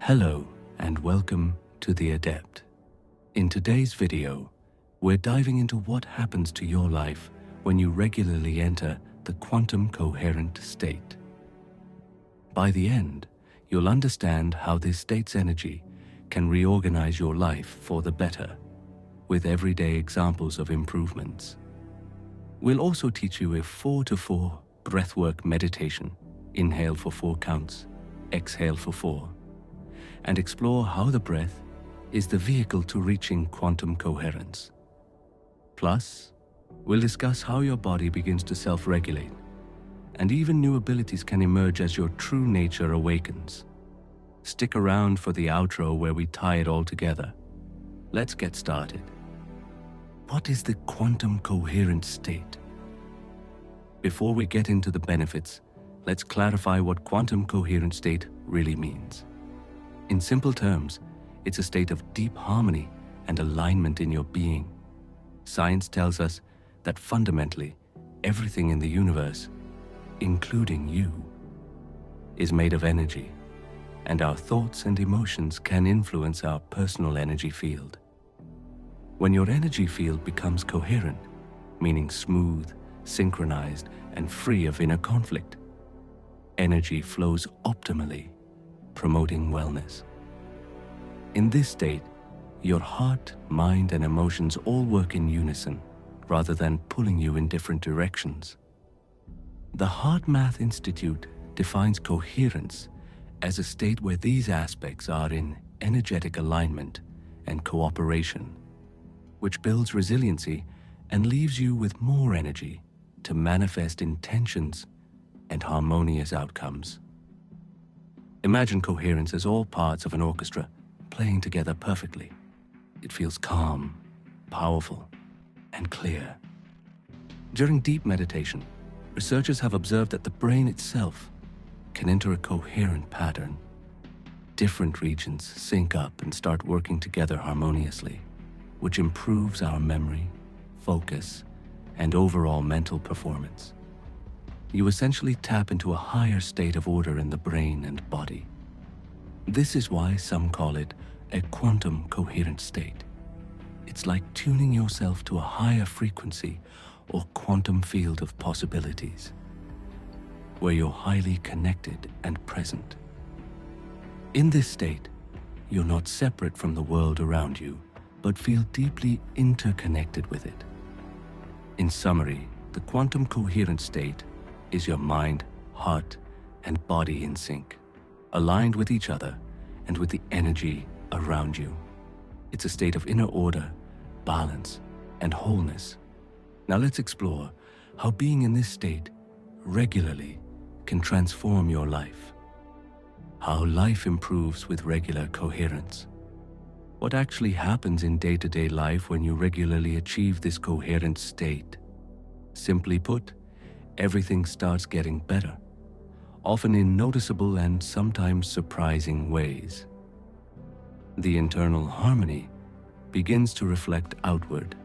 Hello and welcome to the Adept. In today's video, we're diving into what happens to your life when you regularly enter the quantum coherent state. By the end, you'll understand how this state's energy can reorganize your life for the better, with everyday examples of improvements. We'll also teach you a 4-4 breathwork meditation, inhale for 4 counts, exhale for 4, and explore how the breath is the vehicle to reaching quantum coherence. Plus, we'll discuss how your body begins to self-regulate, and even new abilities can emerge as your true nature awakens. Stick around for the outro where we tie it all together. Let's get started. What is the quantum coherent state? Before we get into the benefits, let's clarify what quantum coherent state really means. In simple terms, it's a state of deep harmony and alignment in your being. Science tells us that fundamentally, everything in the universe, including you, is made of energy, and our thoughts and emotions can influence our personal energy field. When your energy field becomes coherent, meaning smooth, synchronized, and free of inner conflict, energy flows optimally, promoting wellness. In this state, your heart, mind, and emotions all work in unison, rather than pulling you in different directions. The Heart Math Institute defines coherence as a state where these aspects are in energetic alignment and cooperation, which builds resiliency and leaves you with more energy to manifest intentions and harmonious outcomes. Imagine coherence as all parts of an orchestra playing together perfectly. It feels calm, powerful, and clear. During deep meditation, researchers have observed that the brain itself can enter a coherent pattern. Different regions sync up and start working together harmoniously, which improves our memory, focus, and overall mental performance. You essentially tap into a higher state of order in the brain and body. This is why some call it a quantum coherent state. It's like tuning yourself to a higher frequency or quantum field of possibilities, where you're highly connected and present. In this state, you're not separate from the world around you, but feel deeply interconnected with it. In summary, the quantum coherent state is your mind, heart, and body in sync, aligned with each other and with the energy around you. It's a state of inner order, balance, and wholeness. Now let's explore how being in this state regularly can transform your life. How life improves with regular coherence. What actually happens in day-to-day life when you regularly achieve this coherent state? Simply put, everything starts getting better, often in noticeable and sometimes surprising ways. The internal harmony begins to reflect outward.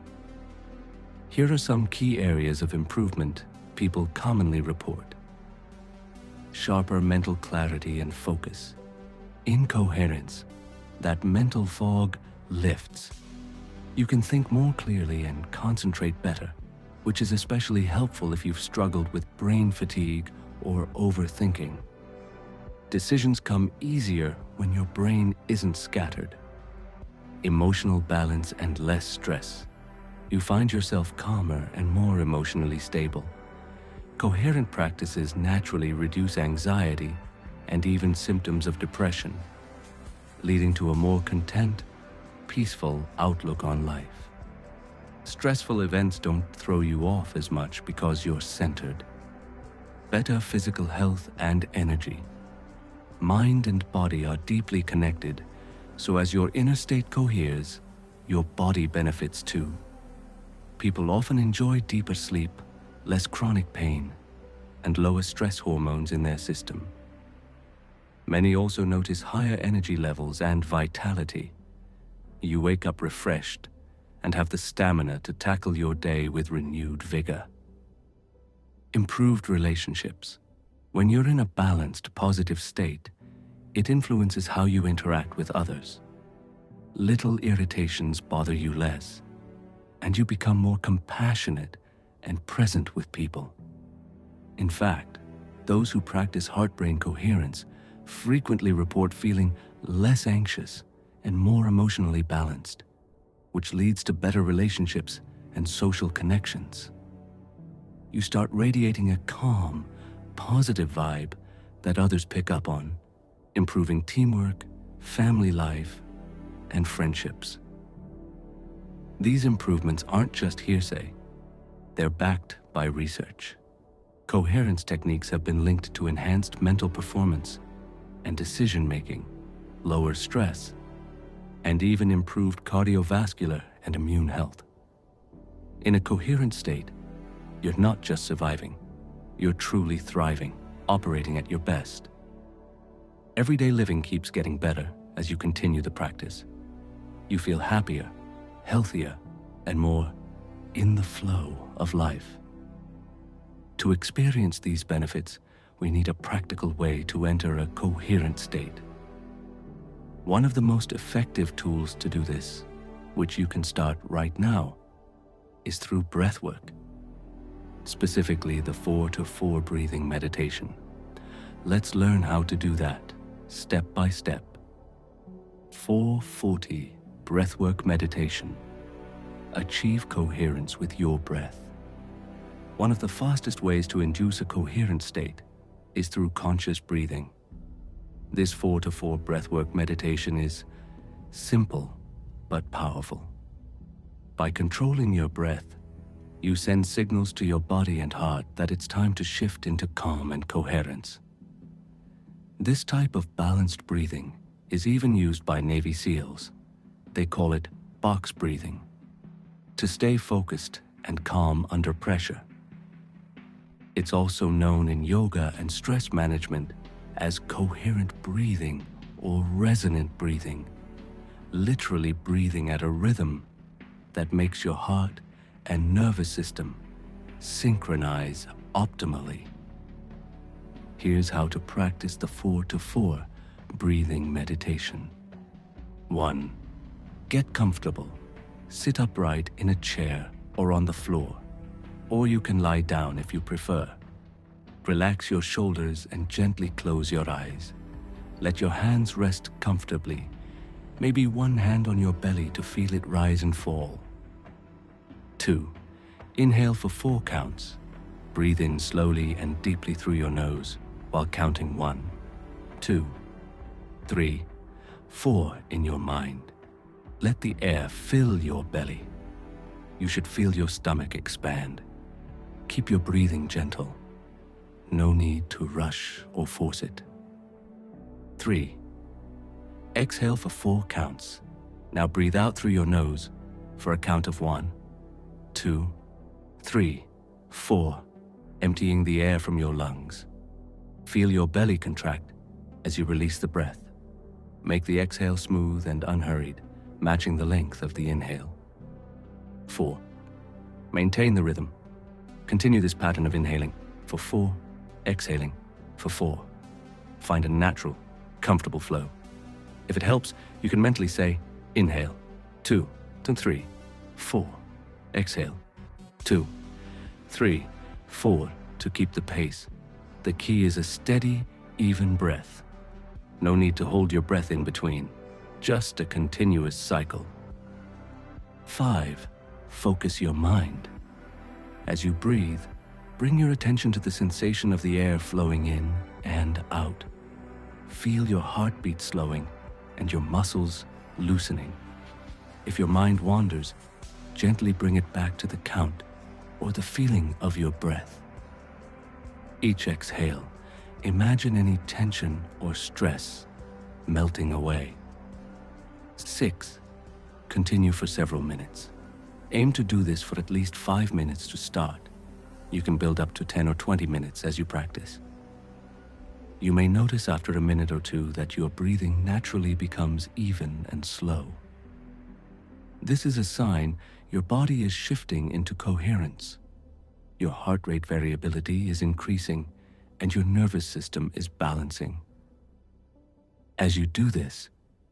Here are some key areas of improvement people commonly report. Sharper mental clarity and focus. In coherence, that mental fog lifts. You can think more clearly and concentrate better, which is especially helpful if you've struggled with brain fatigue or overthinking. Decisions come easier when your brain isn't scattered. Emotional balance and less stress. You find yourself calmer and more emotionally stable. Coherent practices naturally reduce anxiety and even symptoms of depression, leading to a more content, peaceful outlook on life. Stressful events don't throw you off as much because you're centered. Better physical health and energy. Mind and body are deeply connected, so as your inner state coheres, your body benefits too. People often enjoy deeper sleep, less chronic pain, and lower stress hormones in their system. Many also notice higher energy levels and vitality. You wake up refreshed and have the stamina to tackle your day with renewed vigor. Improved relationships. When you're in a balanced, positive state, It influences how you interact with others. Little irritations bother you less, and you become more compassionate and present with people. In fact, those who practice heart-brain coherence frequently report feeling less anxious and more emotionally balanced, which leads to better relationships and social connections. You start radiating a calm, positive vibe that others pick up on, improving teamwork, family life, and friendships. These improvements aren't just hearsay, they're backed by research. Coherence techniques have been linked to enhanced mental performance and decision-making, lower stress, and even improved cardiovascular and immune health. In a coherent state, you're not just surviving, you're truly thriving, operating at your best. Everyday living keeps getting better as you continue the practice. You feel happier, healthier, and more in the flow of life. To experience these benefits, we need a practical way to enter a coherent state. One of the most effective tools to do this, which you can start right now, is through breathwork, specifically the 4-4 breathing meditation. Let's learn how to do that, step by step. 440 breathwork meditation. Achieve coherence with your breath. One of the fastest ways to induce a coherent state is through conscious breathing. This 4-4 breathwork meditation is simple but powerful. By controlling your breath, you send signals to your body and heart that it's time to shift into calm and coherence. This type of balanced breathing is even used by Navy SEALs. They call it box breathing, to stay focused and calm under pressure. It's also known in yoga and stress management as coherent breathing or resonant breathing, literally breathing at a rhythm that makes your heart and nervous system synchronize optimally. Here's how to practice the 4-4 breathing meditation. 1. Get comfortable. Sit upright in a chair or on the floor, or you can lie down if you prefer. Relax your shoulders and gently close your eyes. Let your hands rest comfortably, maybe one hand on your belly to feel it rise and fall. 2. Inhale for 4 counts. Breathe in slowly and deeply through your nose while counting 1, 2, 3, 4 in your mind. Let the air fill your belly. You should feel your stomach expand. Keep your breathing gentle. No need to rush or force it. 3. Exhale for 4 counts. Now breathe out through your nose for a count of 1, 2, 3, 4, emptying the air from your lungs. Feel your belly contract as you release the breath. Make the exhale smooth and unhurried, matching the length of the inhale. 4. Maintain the rhythm. Continue this pattern of inhaling for 4, exhaling for 4. Find a natural, comfortable flow. If it helps, you can mentally say, inhale, 2, then 3, 4. Exhale, 2, 3, 4 to keep the pace. The key is a steady, even breath. No need to hold your breath in between, just a continuous cycle. 5. Focus your mind. As you breathe, bring your attention to the sensation of the air flowing in and out. Feel your heartbeat slowing and your muscles loosening. If your mind wanders, gently bring it back to the count or the feeling of your breath. Each exhale, imagine any tension or stress melting away. 6. Continue for several minutes. Aim to do this for at least 5 minutes to start. You can build up to 10 or 20 minutes as you practice. You may notice after a minute or two that your breathing naturally becomes even and slow. This is a sign your body is shifting into coherence. Your heart rate variability is increasing and your nervous system is balancing. As you do this,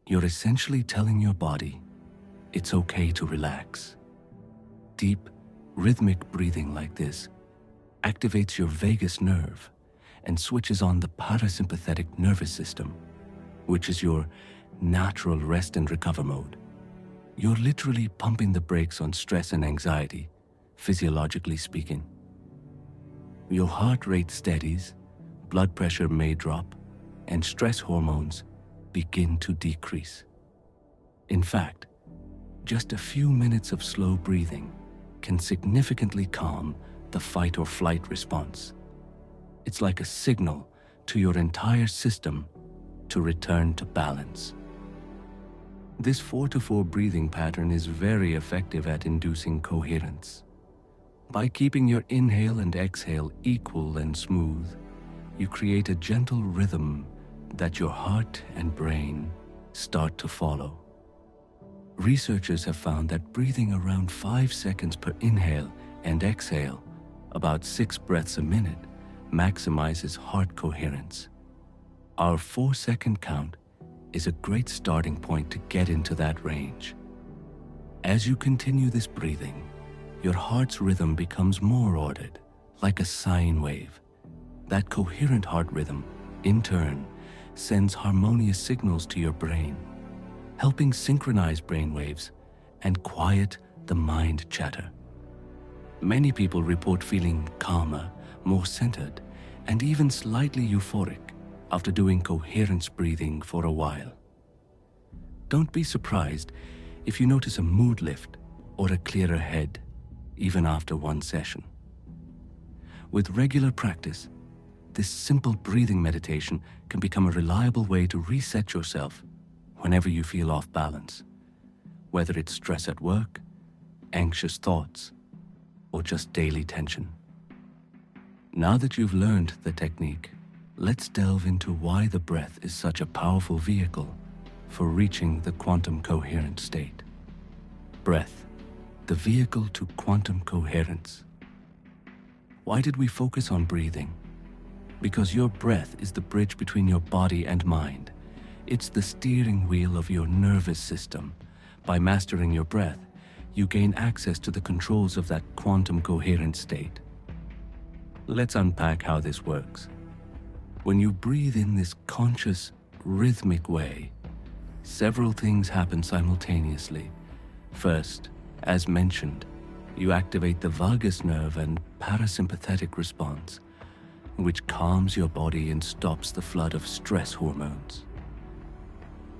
you're essentially telling your body it's okay to relax. Deep, rhythmic breathing like this activates your vagus nerve and switches on the parasympathetic nervous system, which is your natural rest and recover mode. You're literally pumping the brakes on stress and anxiety, physiologically speaking. Your heart rate steadies, blood pressure may drop, and stress hormones begin to decrease. In fact, just a few minutes of slow breathing can significantly calm the fight or flight response. It's like a signal to your entire system to return to balance. This 4-4 breathing pattern is very effective at inducing coherence. By keeping your inhale and exhale equal and smooth, you create a gentle rhythm that your heart and brain start to follow. Researchers have found that breathing around 5 seconds per inhale and exhale, about 6 breaths a minute, maximizes heart coherence. Our 4-second count is a great starting point to get into that range. As you continue this breathing, your heart's rhythm becomes more ordered, like a sine wave. That coherent heart rhythm, in turn, sends harmonious signals to your brain, helping synchronize brain waves and quiet the mind chatter. Many people report feeling calmer, more centered, and even slightly euphoric after doing coherence breathing for a while. Don't be surprised if you notice a mood lift or a clearer head, even after one session. With regular practice, this simple breathing meditation can become a reliable way to reset yourself whenever you feel off balance, whether it's stress at work, anxious thoughts, or just daily tension. Now that you've learned the technique, let's delve into why the breath is such a powerful vehicle for reaching the quantum coherent state. Breath, the vehicle to quantum coherence. Why did we focus on breathing? Because your breath is the bridge between your body and mind. It's the steering wheel of your nervous system. By mastering your breath, you gain access to the controls of that quantum coherent state. Let's unpack how this works. When you breathe in this conscious, rhythmic way, several things happen simultaneously. First, as mentioned, you activate the vagus nerve and parasympathetic response, which calms your body and stops the flood of stress hormones.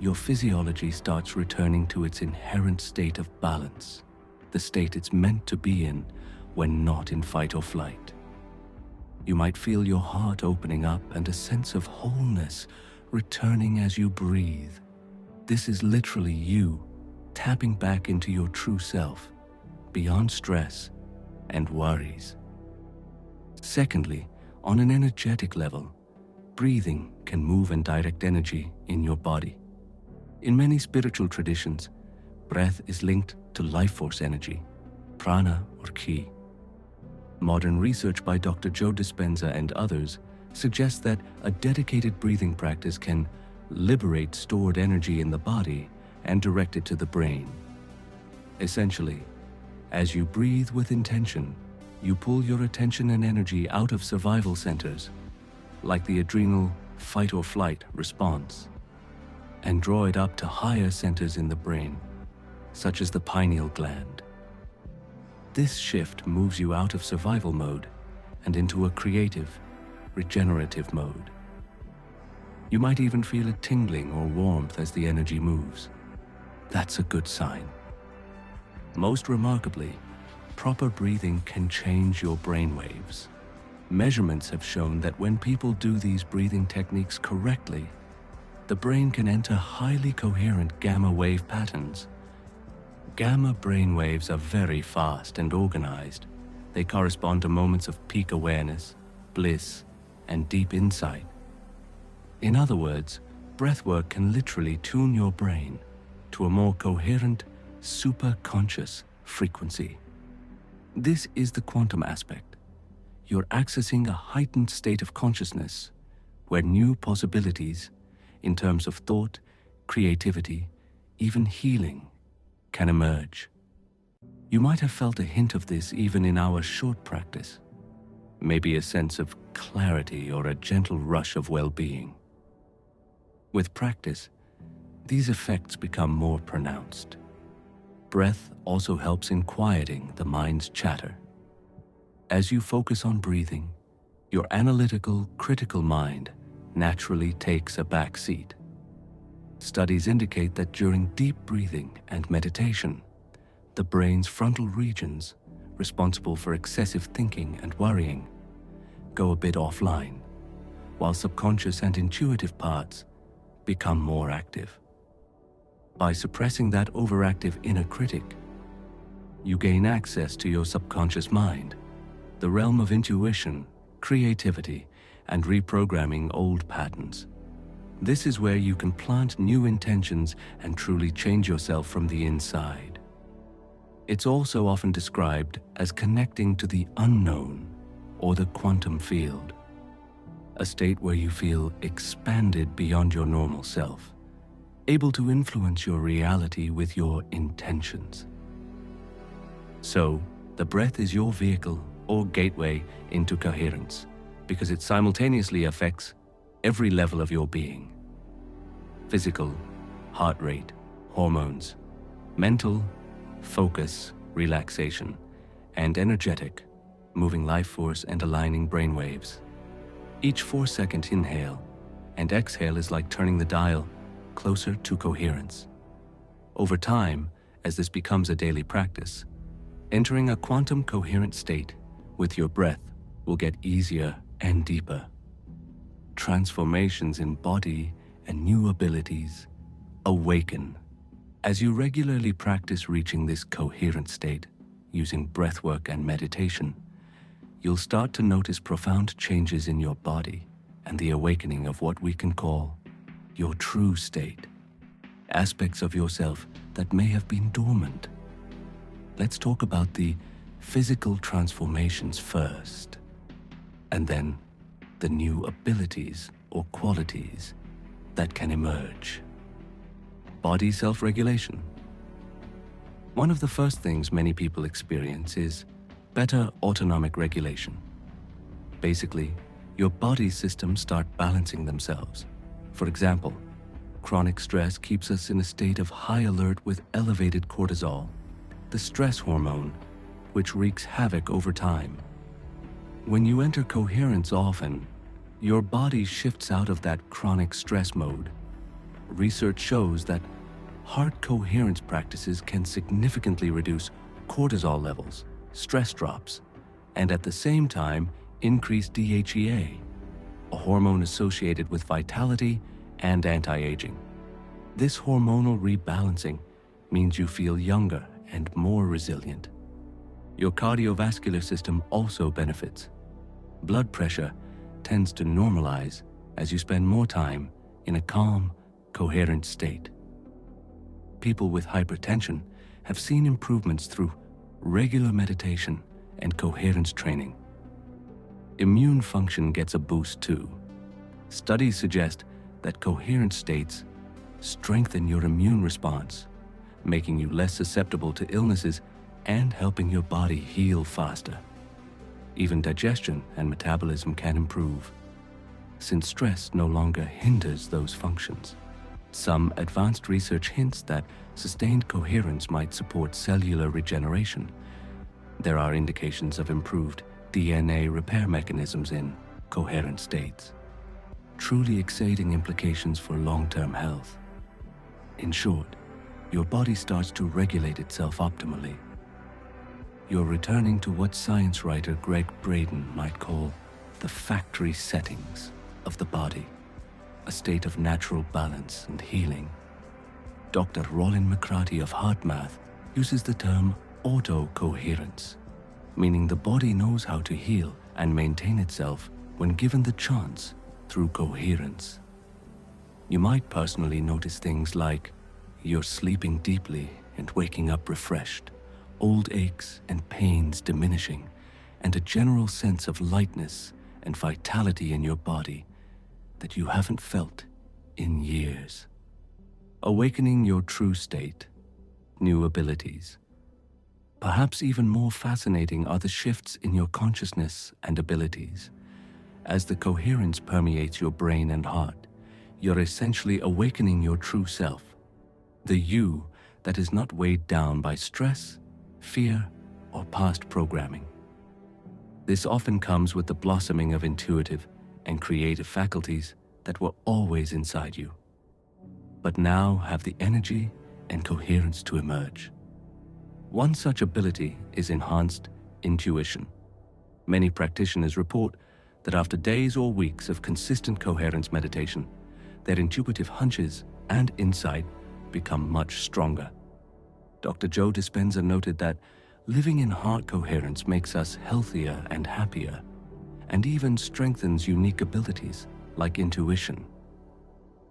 Your physiology starts returning to its inherent state of balance, the state it's meant to be in when not in fight or flight. You might feel your heart opening up and a sense of wholeness returning as you breathe. This is literally you tapping back into your true self, beyond stress and worries. Secondly, on an energetic level, breathing can move and direct energy in your body. In many spiritual traditions, breath is linked to life force energy, prana or ki. Modern research by Dr. Joe Dispenza and others suggests that a dedicated breathing practice can liberate stored energy in the body and direct it to the brain. Essentially, as you breathe with intention, you pull your attention and energy out of survival centers, like the adrenal fight or flight response, and draw it up to higher centers in the brain, such as the pineal gland. This shift moves you out of survival mode and into a creative, regenerative mode. You might even feel a tingling or warmth as the energy moves. That's a good sign. Most remarkably, proper breathing can change your brain waves. Measurements have shown that when people do these breathing techniques correctly, the brain can enter highly coherent gamma wave patterns. Gamma brain waves are very fast and organized. They correspond to moments of peak awareness, bliss, and deep insight. In other words, breathwork can literally tune your brain to a more coherent, superconscious frequency. This is the quantum aspect. You're accessing a heightened state of consciousness where new possibilities, in terms of thought, creativity, even healing, can emerge. You might have felt a hint of this even in our short practice, maybe a sense of clarity or a gentle rush of well-being. With practice, these effects become more pronounced. Breath also helps in quieting the mind's chatter. As you focus on breathing, your analytical, critical mind naturally takes a back seat. Studies indicate that during deep breathing and meditation, the brain's frontal regions, responsible for excessive thinking and worrying, go a bit offline, while subconscious and intuitive parts become more active. By suppressing that overactive inner critic, you gain access to your subconscious mind, the realm of intuition, creativity, and reprogramming old patterns. This is where you can plant new intentions and truly change yourself from the inside. It's also often described as connecting to the unknown or the quantum field, a state where you feel expanded beyond your normal self, able to influence your reality with your intentions. So, the breath is your vehicle or gateway into coherence, because it simultaneously affects every level of your being: physical, heart rate, hormones; mental, focus, relaxation; and energetic, moving life force and aligning brainwaves. Each 4-second inhale and exhale is like turning the dial closer to coherence. Over time, as this becomes a daily practice, entering a quantum coherent state with your breath will get easier and deeper. Transformations in body and new abilities awaken. As you regularly practice reaching this coherent state using breathwork and meditation, you'll start to notice profound changes in your body and the awakening of what we can call your true state, aspects of yourself that may have been dormant. Let's talk about the physical transformations first, and then the new abilities or qualities that can emerge. Body self-regulation. One of the first things many people experience is better autonomic regulation. Basically, your body systems start balancing themselves. For example, chronic stress keeps us in a state of high alert with elevated cortisol, the stress hormone, which wreaks havoc over time. When you enter coherence often, your body shifts out of that chronic stress mode. Research shows that heart coherence practices can significantly reduce cortisol levels, stress drops, and at the same time increase DHEA, a hormone associated with vitality and anti-aging. This hormonal rebalancing means you feel younger and more resilient. Your cardiovascular system also benefits. Blood pressure tends to normalize as you spend more time in a calm, coherent state. People with hypertension have seen improvements through regular meditation and coherence training. Immune function gets a boost too. Studies suggest that coherent states strengthen your immune response, making you less susceptible to illnesses and helping your body heal faster. Even digestion and metabolism can improve, since stress no longer hinders those functions. Some advanced research hints that sustained coherence might support cellular regeneration. There are indications of improved DNA repair mechanisms in coherent states, truly exciting implications for long-term health. In short, your body starts to regulate itself optimally. You're returning to what science writer Greg Braden might call the factory settings of the body, a state of natural balance and healing. Dr. Rollin McCarty of HeartMath uses the term auto-coherence, meaning the body knows how to heal and maintain itself when given the chance through coherence. You might personally notice things like you're sleeping deeply and waking up refreshed, old aches and pains diminishing, and a general sense of lightness and vitality in your body that you haven't felt in years. Awakening your true state, new abilities. Perhaps even more fascinating are the shifts in your consciousness and abilities. As the coherence permeates your brain and heart, you're essentially awakening your true self, the you that is not weighed down by stress, fear, or past programming. This often comes with the blossoming of intuitive and creative faculties that were always inside you, but now have the energy and coherence to emerge. One such ability is enhanced intuition. Many practitioners report that after days or weeks of consistent coherence meditation, their intuitive hunches and insight become much stronger. Dr. Joe Dispenza noted that living in heart coherence makes us healthier and happier, and even strengthens unique abilities like intuition.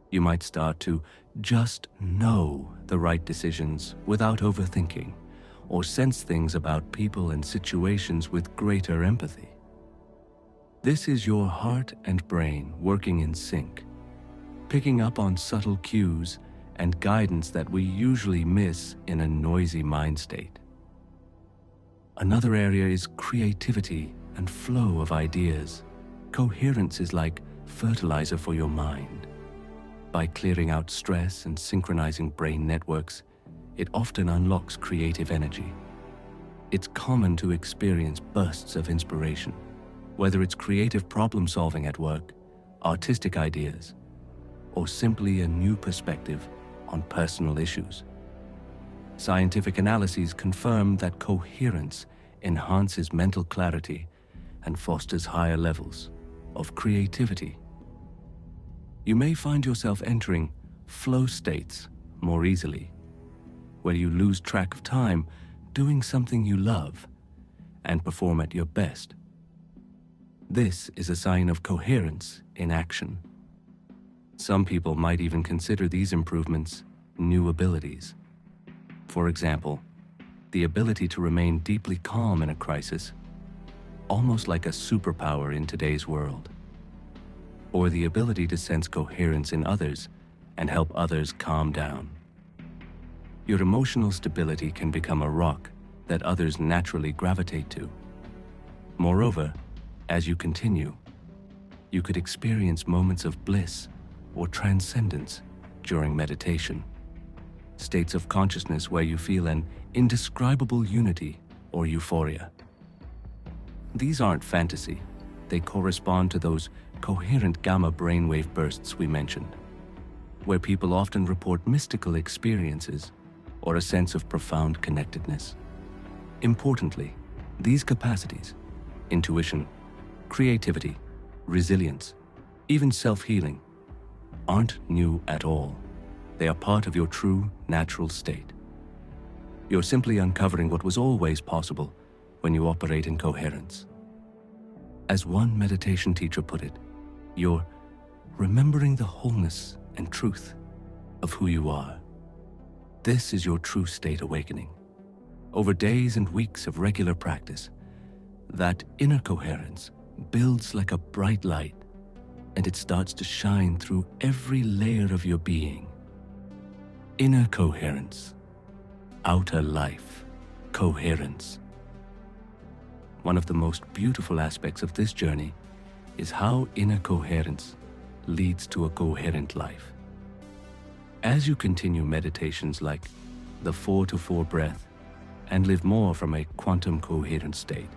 You might start to just know the right decisions without overthinking, or sense things about people and situations with greater empathy. This is your heart and brain working in sync, picking up on subtle cues and guidance that we usually miss in a noisy mind state. Another area is creativity and flow of ideas. Coherence is like fertilizer for your mind. By clearing out stress and synchronizing brain networks, it often unlocks creative energy. It's common to experience bursts of inspiration, whether it's creative problem solving at work, artistic ideas, or simply a new perspective on personal issues. Scientific analyses confirm that coherence enhances mental clarity and fosters higher levels of creativity. You may find yourself entering flow states more easily, where you lose track of time doing something you love and perform at your best. This is a sign of coherence in action. Some people might even consider these improvements new abilities. For example, the ability to remain deeply calm in a crisis, almost like a superpower in today's world. Or the ability to sense coherence in others and help others calm down. Your emotional stability can become a rock that others naturally gravitate to. Moreover, as you continue, you could experience moments of bliss or transcendence during meditation, states of consciousness where you feel an indescribable unity or euphoria. These aren't fantasy, they correspond to those coherent gamma brainwave bursts we mentioned, where people often report mystical experiences or a sense of profound connectedness. Importantly, these capacities, intuition, creativity, resilience, even self-healing, aren't new at all. They are part of your true natural state. You're simply uncovering what was always possible when you operate in coherence. As one meditation teacher put it, you're remembering the wholeness and truth of who you are. This is your true state awakening. Over days and weeks of regular practice, that inner coherence builds like a bright light, and it starts to shine through every layer of your being. Inner coherence, outer life, coherence. One of the most beautiful aspects of this journey is how inner coherence leads to a coherent life. As you continue meditations like the 4-4 breath and live more from a quantum coherent state,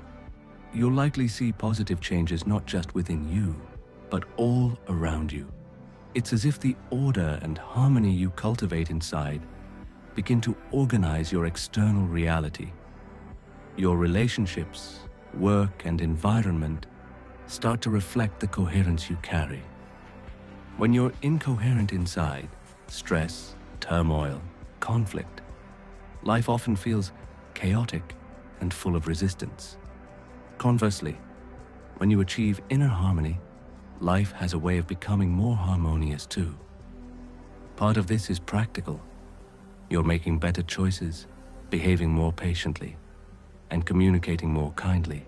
you'll likely see positive changes not just within you, but all around you. It's as if the order and harmony you cultivate inside begin to organize your external reality. Your relationships, work, and environment start to reflect the coherence you carry. When you're incoherent inside, stress, turmoil, conflict, life often feels chaotic and full of resistance. Conversely, when you achieve inner harmony, life has a way of becoming more harmonious too. Part of this is practical. You're making better choices, behaving more patiently, and communicating more kindly,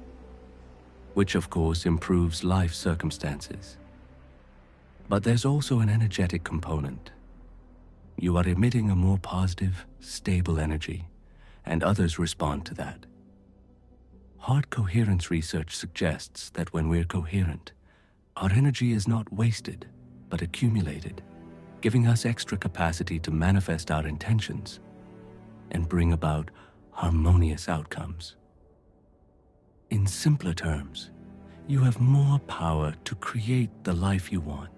which of course improves life circumstances. But there's also an energetic component. You are emitting a more positive, stable energy, and others respond to that. Heart coherence research suggests that when we're coherent, our energy is not wasted, but accumulated, giving us extra capacity to manifest our intentions and bring about harmonious outcomes. In simpler terms, you have more power to create the life you want.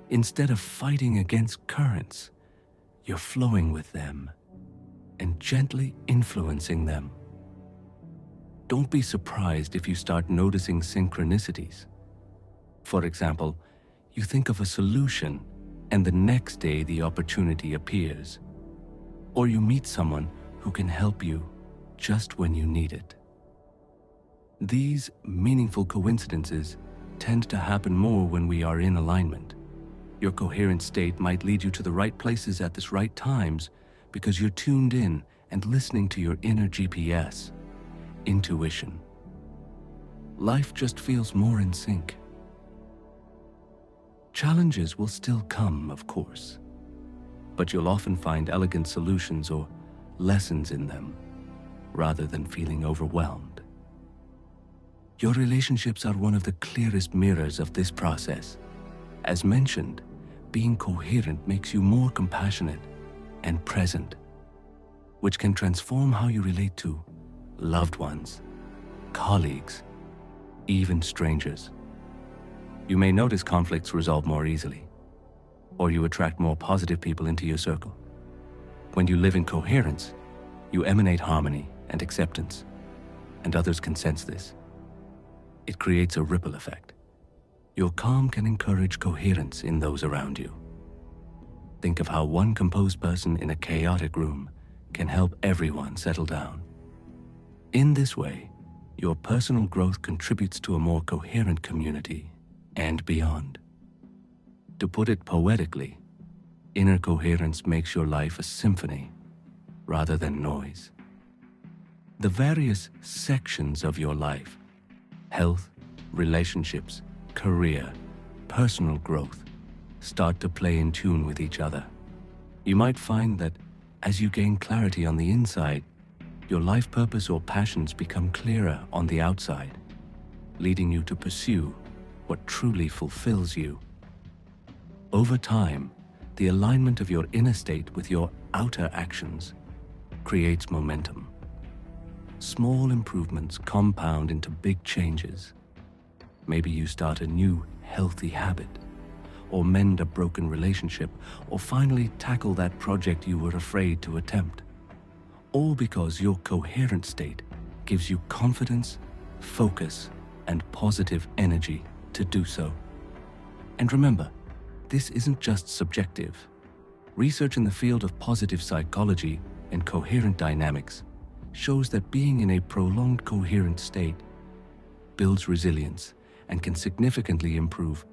Instead of fighting against currents, you're flowing with them and gently influencing them. Don't be surprised if you start noticing synchronicities. For example, you think of a solution and the next day the opportunity appears. Or you meet someone who can help you just when you need it. These meaningful coincidences tend to happen more when we are in alignment. Your coherent state might lead you to the right places at the right times because you're tuned in and listening to your inner GPS, intuition. Life just feels more in sync. Challenges will still come, of course, but you'll often find elegant solutions or lessons in them, rather than feeling overwhelmed. Your relationships are one of the clearest mirrors of this process. As mentioned, being coherent makes you more compassionate and present, which can transform how you relate to loved ones, colleagues, even strangers. You may notice conflicts resolve more easily, or you attract more positive people into your circle. When you live in coherence, you emanate harmony and acceptance, and others can sense this. It creates a ripple effect. Your calm can encourage coherence in those around you. Think of how one composed person in a chaotic room can help everyone settle down. In this way, your personal growth contributes to a more coherent community and beyond. To put it poetically, inner coherence makes your life a symphony rather than noise. The various sections of your life, health, relationships, career, personal growth, start to play in tune with each other. You might find that as you gain clarity on the inside, your life purpose or passions become clearer on the outside, leading you to pursue what truly fulfills you. Over time, the alignment of your inner state with your outer actions creates momentum. Small improvements compound into big changes. Maybe you start a new healthy habit, or mend a broken relationship, or finally tackle that project you were afraid to attempt. All because your coherent state gives you confidence, focus, and positive energy to do so. And remember, this isn't just subjective. Research in the field of positive psychology and coherent dynamics shows that being in a prolonged coherent state builds resilience and can significantly improve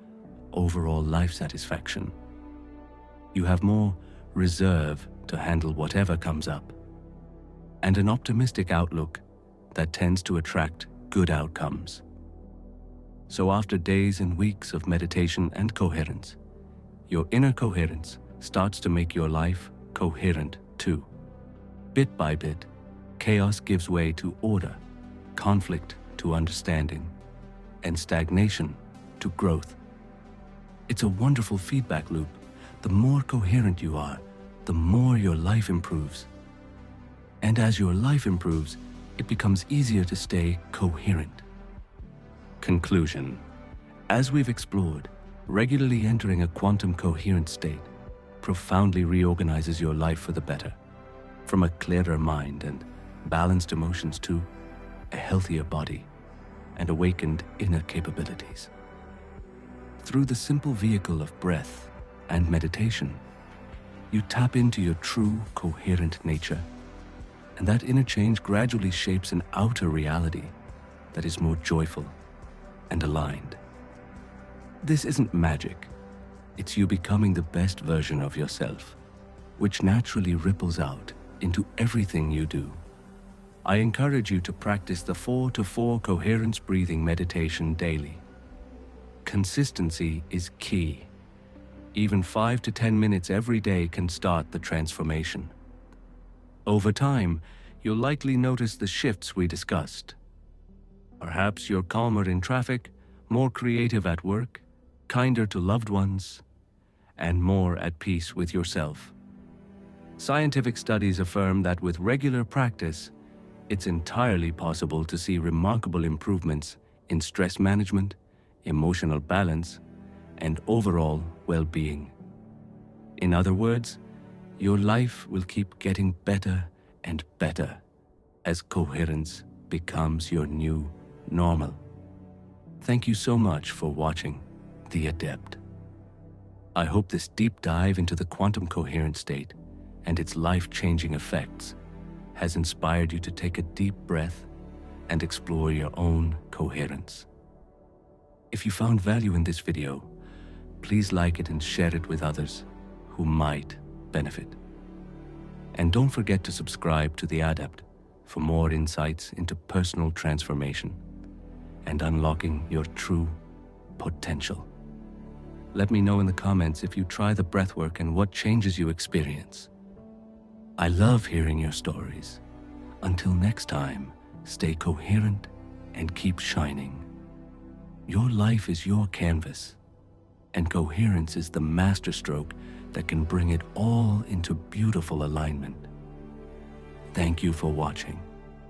overall life satisfaction. You have more reserve to handle whatever comes up, and an optimistic outlook that tends to attract good outcomes. So after days and weeks of meditation and coherence, your inner coherence starts to make your life coherent too. Bit by bit, chaos gives way to order, conflict to understanding, and stagnation to growth. It's a wonderful feedback loop. The more coherent you are, the more your life improves. And as your life improves, it becomes easier to stay coherent. Conclusion. As we've explored, regularly entering a quantum coherent state profoundly reorganizes your life for the better, from a clearer mind and balanced emotions to a healthier body and awakened inner capabilities. Through the simple vehicle of breath and meditation, you tap into your true coherent nature, and that inner change gradually shapes an outer reality that is more joyful and aligned. This isn't magic. It's you becoming the best version of yourself, which naturally ripples out into everything you do. I encourage you to practice the 4-4 coherence breathing meditation daily. Consistency is key. Even 5 to 10 minutes every day can start the transformation. Over time, you'll likely notice the shifts we discussed. Perhaps you're calmer in traffic, more creative at work, kinder to loved ones, and more at peace with yourself. Scientific studies affirm that with regular practice, it's entirely possible to see remarkable improvements in stress management, emotional balance, and overall well-being. In other words, your life will keep getting better and better as coherence becomes your new normal. Thank you so much for watching The Adept. I hope this deep dive into the quantum coherent state and its life-changing effects has inspired you to take a deep breath and explore your own coherence. If you found value in this video, please like it and share it with others who might benefit. And don't forget to subscribe to The Adept for more insights into personal transformation and unlocking your true potential. Let me know in the comments if you try the breathwork and what changes you experience. I love hearing your stories. Until next time, stay coherent and keep shining. Your life is your canvas, and coherence is the masterstroke that can bring it all into beautiful alignment. Thank you for watching.